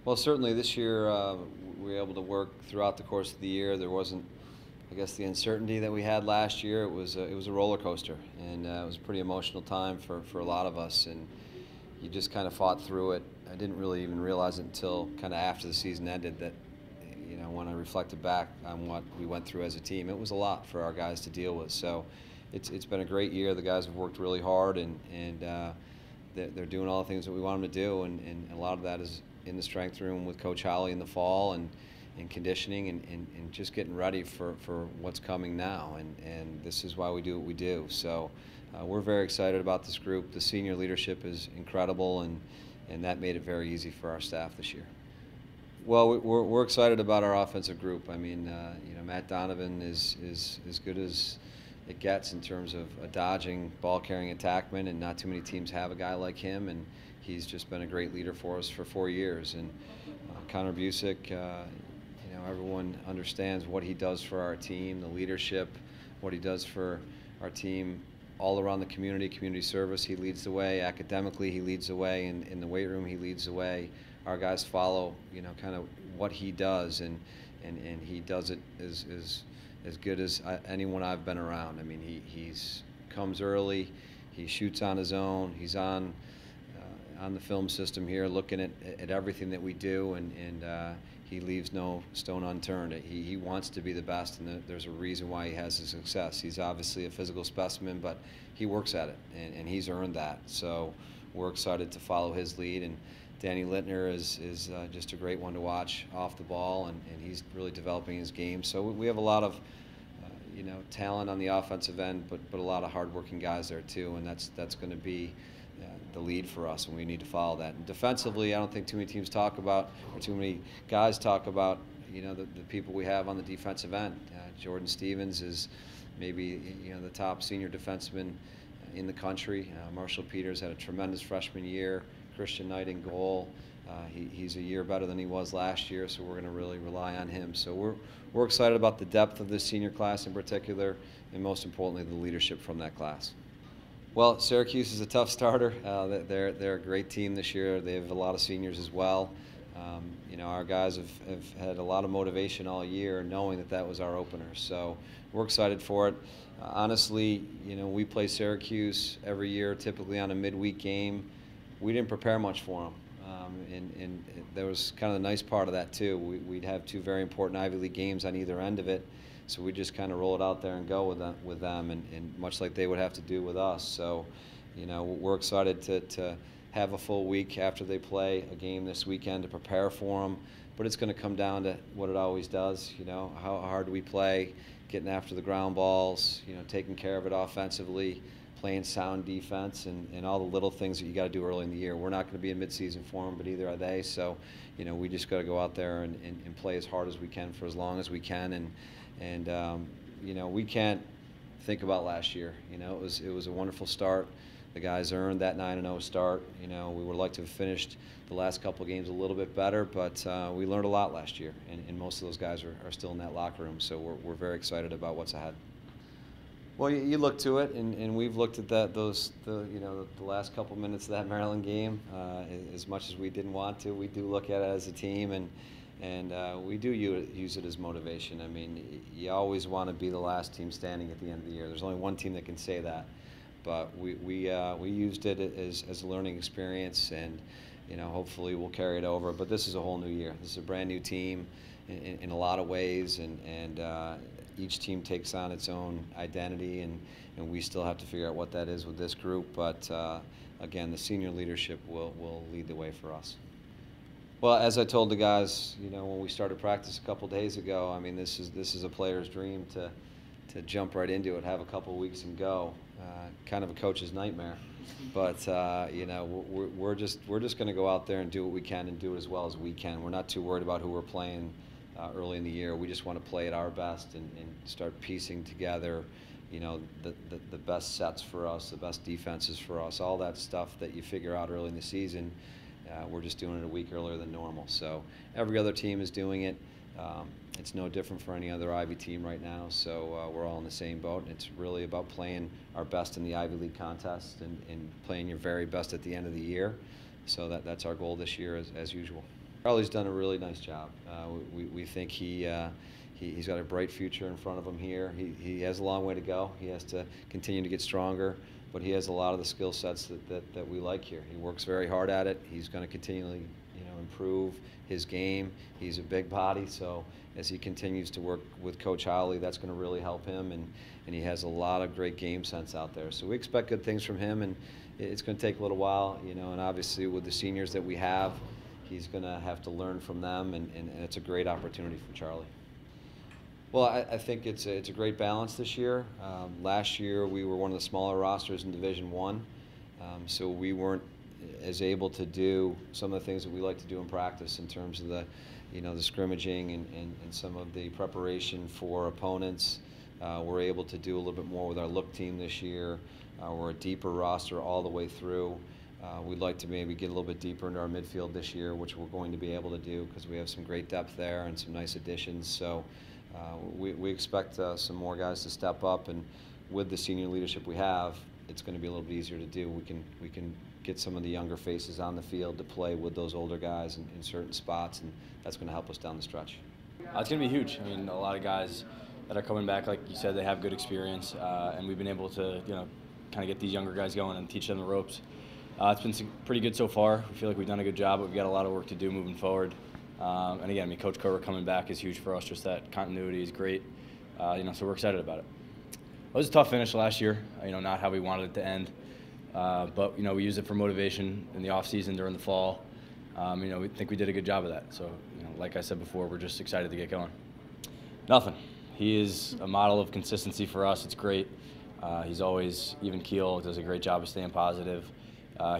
Well, certainly this year we were able to work throughout the course of the year. There wasn't, I guess, the uncertainty that we had last year. It was a roller coaster, and it was a pretty emotional time for a lot of us. And you just kind of fought through it. I didn't really even realize it until kind of after the season ended that, when I reflected back on what we went through as a team, it was a lot for our guys to deal with. So it's been a great year. The guys have worked really hard, and they're doing all the things that we want them to do, and a lot of that is in the strength room with Coach Holly in the fall and conditioning and just getting ready for what's coming now. And this is why we do what we do. So we're very excited about this group. The senior leadership is incredible, and that made it very easy for our staff this year. Well, we're excited about our offensive group. I mean, Matt Donovan is as good as it gets in terms of a dodging, ball-carrying attackman, and not too many teams have a guy like him, and he's just been a great leader for us for 4 years. And Connor Busick, everyone understands what he does for our team, the leadership, what he does for our team all around the community service. He leads the way. Academically, he leads the way. In the weight room, he leads the way. Our guys follow, kind of what he does, and he does it as good as anyone I've been around. I mean, he's comes early, he shoots on his own, he's on the film system here, looking at everything that we do, and he leaves no stone unturned. He wants to be the best, and there's a reason why he has his success. He's obviously a physical specimen, but he works at it, and he's earned that. So we're excited to follow his lead. And Danny Littner is just a great one to watch off the ball, and he's really developing his game. So we have a lot of talent on the offensive end, but a lot of hardworking guys there too, and that's going to be the lead for us, and we need to follow that. And defensively, I don't think too many teams talk about, or too many guys talk about, the people we have on the defensive end. Jordan Stevens is maybe the top senior defenseman in the country. Marshall Peters had a tremendous freshman year. Christian Knight in goal. He's a year better than he was last year, so we're going to really rely on him. So we're excited about the depth of this senior class in particular, and most importantly, the leadership from that class. Well, Syracuse is a tough starter. They're a great team this year. They have a lot of seniors as well. Our guys have had a lot of motivation all year, knowing that was our opener. So we're excited for it. Honestly, we play Syracuse every year, typically on a midweek game. We didn't prepare much for them, and there was kind of the nice part of that too. We'd have two very important Ivy League games on either end of it, so we just kind of roll it out there and go with them, and much like they would have to do with us. So, we're excited to have a full week after they play a game this weekend to prepare for them. But it's going to come down to what it always does. How hard do we play, getting after the ground balls, taking care of it offensively, playing sound defense, and all the little things that you got to do early in the year. We're not going to be in midseason form, but either are they. So, we just got to go out there and play as hard as we can for as long as we can. And we can't think about last year. It was a wonderful start. The guys earned that 9-0 start. We would like to have finished the last couple of games a little bit better, but we learned a lot last year, and most of those guys are still in that locker room. So we're very excited about what's ahead. Well, you look to it, and we've looked at the last couple minutes of that Maryland game. As much as we didn't want to, we do look at it as a team, and we do use it as motivation. I mean, you always want to be the last team standing at the end of the year. There's only one team that can say that, but we used it as a learning experience, and hopefully we'll carry it over. But this is a whole new year. This is a brand new team in a lot of ways, and each team takes on its own identity, and we still have to figure out what that is with this group. But again, the senior leadership will lead the way for us. Well, as I told the guys, when we started practice a couple days ago, I mean, this is a player's dream to jump right into it, have a couple weeks and go. Kind of a coach's nightmare, but we're just going to go out there and do what we can and do it as well as we can. We're not too worried about who we're playing early in the year. We just want to play at our best and start piecing together, the best sets for us, the best defenses for us, all that stuff that you figure out early in the season. We're just doing it a week earlier than normal. So every other team is doing it. It's no different for any other Ivy team right now. So we're all in the same boat. It's really about playing our best in the Ivy League contest and playing your very best at the end of the year. So that's our goal this year as usual. Charlie's done a really nice job. We think he's got a bright future in front of him here. He has a long way to go. He has to continue to get stronger, but he has a lot of the skill sets that we like here. He works very hard at it. He's going to continually improve his game. He's a big body, so as he continues to work with Coach Howley, that's going to really help him, and he has a lot of great game sense out there. So we expect good things from him, and it's going to take a little while, and obviously with the seniors that we have, he's going to have to learn from them, and it's a great opportunity for Charlie. Well, I think it's a great balance this year. Last year we were one of the smaller rosters in Division I, so we weren't as able to do some of the things that we like to do in practice in terms of the scrimmaging and some of the preparation for opponents. We're able to do a little bit more with our look team this year. We're a deeper roster all the way through. We'd like to maybe get a little bit deeper into our midfield this year, which we're going to be able to do because we have some great depth there and some nice additions. So we expect some more guys to step up, and with the senior leadership we have, it's going to be a little bit easier to do. We can get some of the younger faces on the field to play with those older guys in certain spots, and that's going to help us down the stretch. It's going to be huge. I mean, a lot of guys that are coming back, like you said, they have good experience, and we've been able to, kind of get these younger guys going and teach them the ropes. It's been pretty good so far. We feel like we've done a good job, but we've got a lot of work to do moving forward. And again, I mean, Coach Kerr coming back is huge for us. Just that continuity is great. So we're excited about it. It was a tough finish last year. Not how we wanted it to end. But we used it for motivation in the off season during the fall. We think we did a good job of that. So like I said before, we're just excited to get going. Nothing. He is a model of consistency for us. It's great. He's always even keel. Does a great job of staying positive.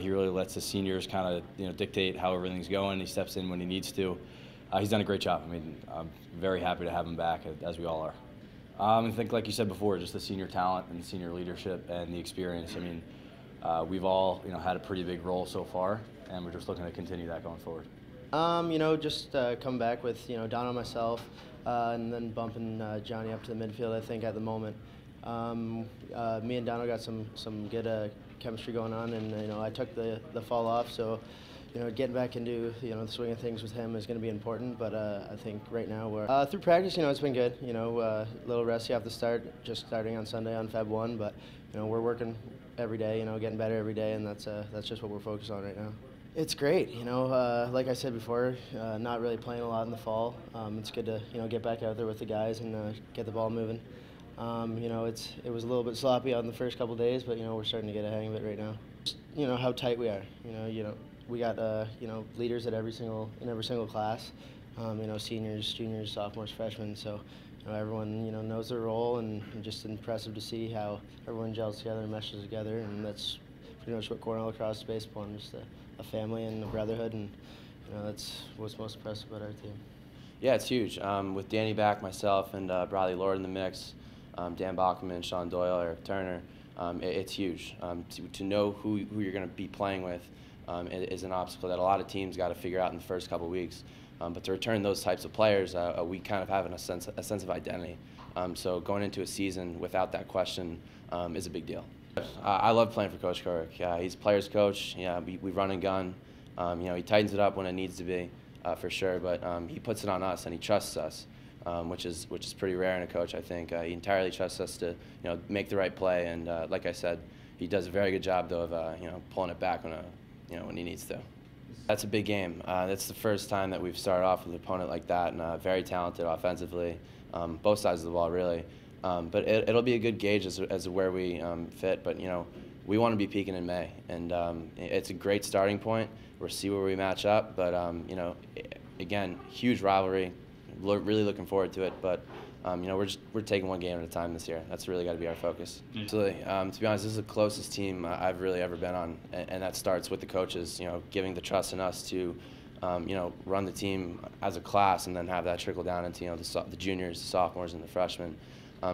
He really lets the seniors kind of dictate how everything's going. He steps in when he needs to. He's done a great job. I mean, I'm very happy to have him back, as we all are. I think, like you said before, just the senior talent and the senior leadership and the experience. I mean, we've all had a pretty big role so far, and we're just looking to continue that going forward. Just come back with Don and myself, and then bumping Johnny up to the midfield. I think at the moment, me and Dono got some good chemistry going on, and I took the fall off, so getting back into the swing of things with him is going to be important. But I think right now we're through practice. It's been good. A little rusty off the start, just starting on Sunday on Feb 1, but we're working every day. Getting better every day, and that's just what we're focused on right now. It's great. Like I said before, not really playing a lot in the fall. It's good to get back out there with the guys and get the ball moving. It was a little bit sloppy on the first couple days, but we're starting to get a hang of it right now. Just, how tight we are. We got leaders at every single class. Seniors, juniors, sophomores, freshmen. So everyone knows their role, and just impressive to see how everyone gels together and meshes together. And that's pretty much what Cornell Lacrosse is based upon, just a family and a brotherhood, and that's what's most impressive about our team. Yeah, it's huge. With Danny back, myself, and Bradley Lord in the mix, Dan Bachman, Sean Doyle, Eric Turner, it's huge. To know who you're going to be playing with is an obstacle that a lot of teams got to figure out in the first couple of weeks. But to return those types of players, we kind of have a sense of identity. So going into a season without that question is a big deal. I love playing for Coach Kerr. He's a player's coach. We run and gun. He tightens it up when it needs to be, for sure. But he puts it on us, and he trusts us, which is pretty rare in a coach. I think he entirely trusts us to make the right play. And like I said, he does a very good job though of pulling it back when he needs to. That's a big game. That's the first time that we've started off with an opponent like that, and very talented offensively, both sides of the ball really. But it'll be a good gauge as to where we fit. But we want to be peaking in May, and it's a great starting point. We'll see where we match up. But again, huge rivalry. Really looking forward to it. But we're taking one game at a time this year. That's really got to be our focus. Absolutely. To be honest, this is the closest team I've really ever been on, and that starts with the coaches. Giving the trust in us to run the team as a class, and then have that trickle down into the juniors, the sophomores, and the freshmen.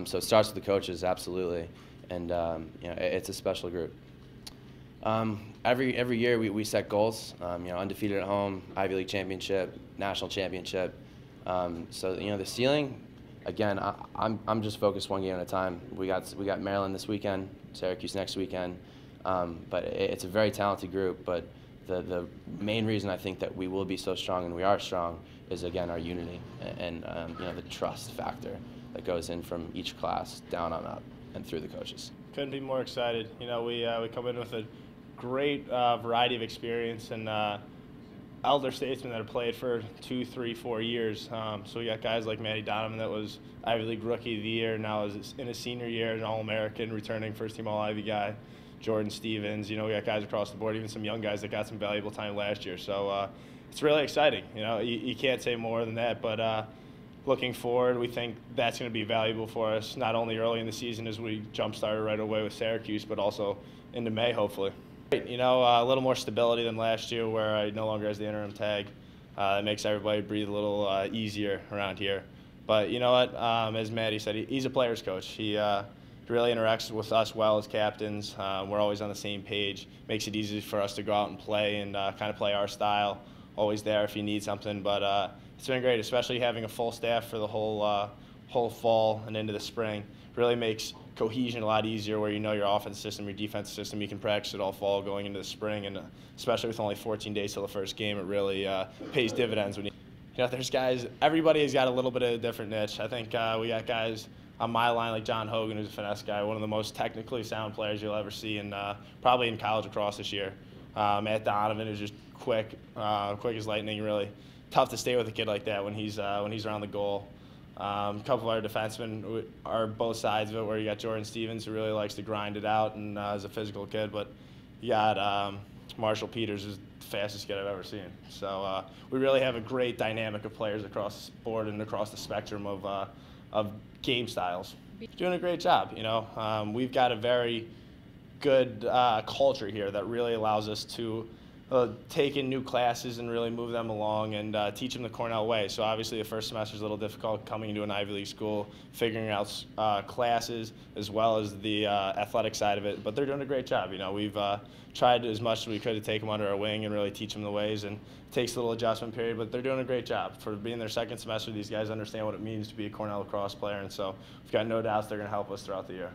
So it starts with the coaches, absolutely, and it's a special group. Every year we set goals. Undefeated at home, Ivy League championship, national championship. So the ceiling, again, I'm just focused one game at a time. We got Maryland this weekend, Syracuse next weekend, but it's a very talented group. But the main reason I think that we will be so strong and we are strong is, again, our unity and you know, the trust factor that goes in from each class down on up and through the coaches. Couldn't be more excited. You know, we come in with a great variety of experience and elder statesmen that have played for 2, 3, 4 years. So we got guys like Matty Donovan that was Ivy League Rookie of the Year, now is in his senior year, an All-American, returning first-team All-Ivy guy. Jordan Stevens, you know, we got guys across the board, even some young guys that got some valuable time last year. So it's really exciting. You know, you can't say more than that, but looking forward, we think that's going to be valuable for us, not only early in the season as we jump-started right away with Syracuse, but also into May, hopefully. You know, a little more stability than last year where I no longer has the interim tag. It makes everybody breathe a little easier around here. But you know what, as Maddie said, he's a player's coach. He really interacts with us well as captains. We're always on the same page. Makes it easy for us to go out and play and kind of play our style. Always there if you need something. But it's been great, especially having a full staff for the whole fall and into the spring. Really makes cohesion a lot easier where you know your offense system, your defense system, you can practice it all fall going into the spring, and especially with only 14 days till the first game, it really pays dividends. When you know, there's guys, everybody has got a little bit of a different niche. I think we got guys on my line like John Hogan, who's a finesse guy, one of the most technically sound players you'll ever see, and probably in college lacrosse this year. Matt Donovan, who's just quick as lightning, really tough to stay with a kid like that when he's around the goal. A couple of our defensemen are both sides of it, where you got Jordan Stevens, who really likes to grind it out and is a physical kid, but you got Marshall Peters, who's the fastest kid I've ever seen. So we really have a great dynamic of players across the board and across the spectrum of game styles. Doing a great job, you know. We've got a very good culture here that really allows us to take in new classes and really move them along and teach them the Cornell way. So obviously the first semester is a little difficult coming into an Ivy League school, figuring out classes as well as the athletic side of it. But they're doing a great job. You know, we've tried as much as we could to take them under our wing and really teach them the ways. And it takes a little adjustment period, but they're doing a great job. For being their second semester, these guys understand what it means to be a Cornell lacrosse player, and so we've got no doubts they're going to help us throughout the year.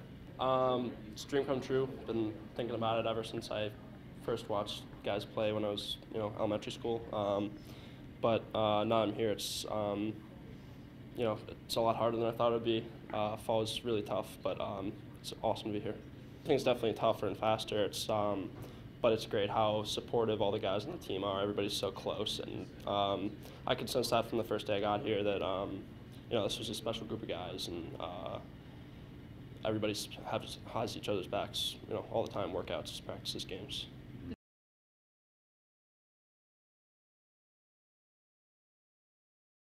It's a dream come true. Been thinking about it ever since I first watched guys play when I was, you know, elementary school. But now I'm here. It's, you know, it's a lot harder than I thought it would be. Fall is really tough, but it's awesome to be here. I think it's definitely tougher and faster. It's, but it's great how supportive all the guys on the team are. Everybody's so close, and I could sense that from the first day I got here that, you know, this was a special group of guys, and everybody has each other's backs, you know, all the time, workouts, practices, games.